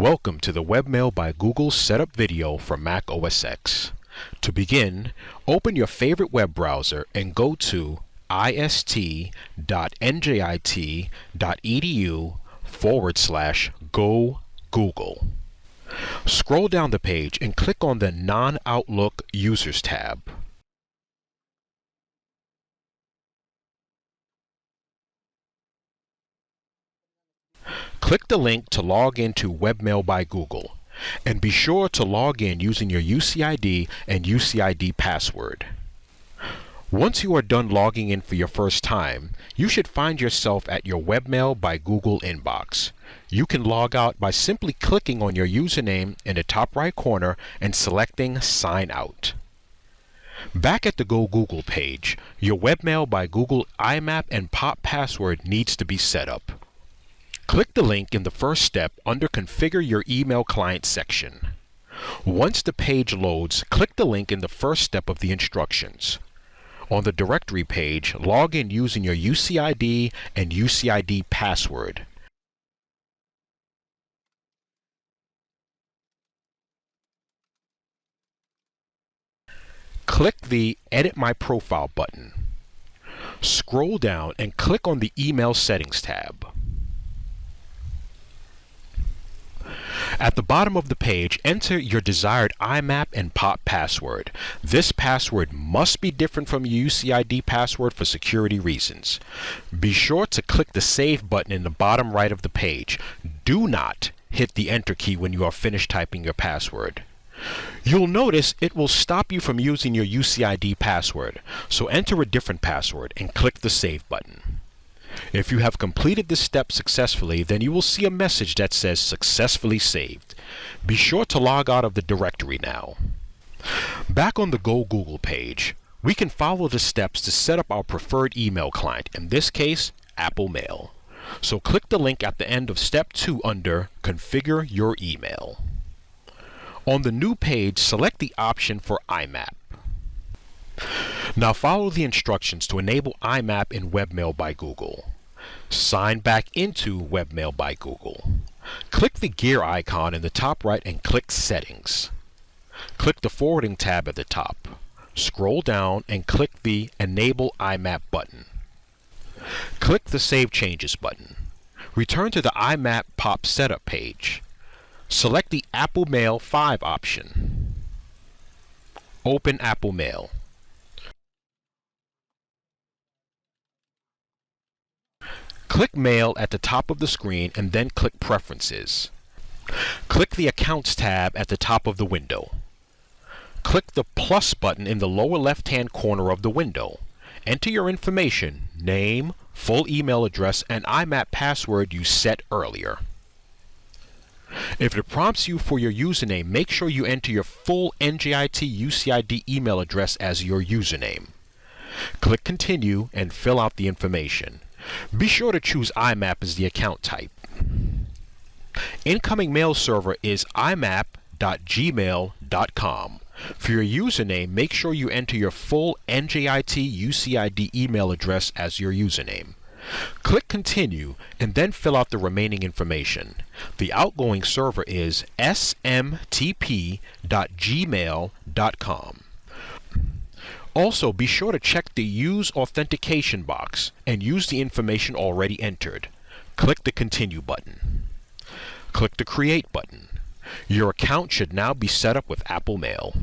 Welcome to the Webmail by Google setup video for Mac OS X. To begin, open your favorite web browser and go to ist.njit.edu/go Google. Scroll down the page and click on the Non-Outlook Users tab. Click the link to log into Webmail by Google, and be sure to log in using your UCID and UCID password. Once you are done logging in for your first time, you should find yourself at your Webmail by Google inbox. You can log out by simply clicking on your username in the top right corner and selecting Sign Out. Back at the Go Google page, your Webmail by Google IMAP and POP password needs to be set up. Click the link in the first step under Configure Your Email Client section. Once the page loads, click the link in the first step of the instructions. On the directory page, log in using your UCID and UCID password. Click the Edit My Profile button. Scroll down and click on the Email Settings tab. At the bottom of the page, enter your desired IMAP and POP password. This password must be different from your UCID password for security reasons. Be sure to click the Save button in the bottom right of the page. Do not hit the Enter key when you are finished typing your password. You'll notice it will stop you from using your UCID password, so enter a different password and click the Save button. If you have completed this step successfully, then you will see a message that says Successfully Saved. Be sure to log out of the directory now. Back on the Go Google page, we can follow the steps to set up our preferred email client, in this case, Apple Mail. So click the link at the end of Step 2 under Configure Your Email. On the new page, select the option for IMAP. Now follow the instructions to enable IMAP in Webmail by Google. Sign back into Webmail by Google. Click the gear icon in the top right and click Settings. Click the Forwarding tab at the top. Scroll down and click the Enable IMAP button. Click the Save Changes button. Return to the IMAP POP Setup page. Select the Apple Mail 5 option. Open Apple Mail. Click Mail at the top of the screen and then click Preferences. Click the Accounts tab at the top of the window. Click the plus button in the lower left-hand corner of the window. Enter your information, name, full email address, and IMAP password you set earlier. If it prompts you for your username, make sure you enter your full NJIT UCID email address as your username. Click Continue and fill out the information. Be sure to choose IMAP as the account type. Incoming mail server is imap.gmail.com. For your username, make sure you enter your full NJIT UCID email address as your username. Click Continue and then fill out the remaining information. The outgoing server is smtp.gmail.com. Also, be sure to check the Use Authentication box and use the information already entered. Click the Continue button. Click the Create button. Your account should now be set up with Apple Mail.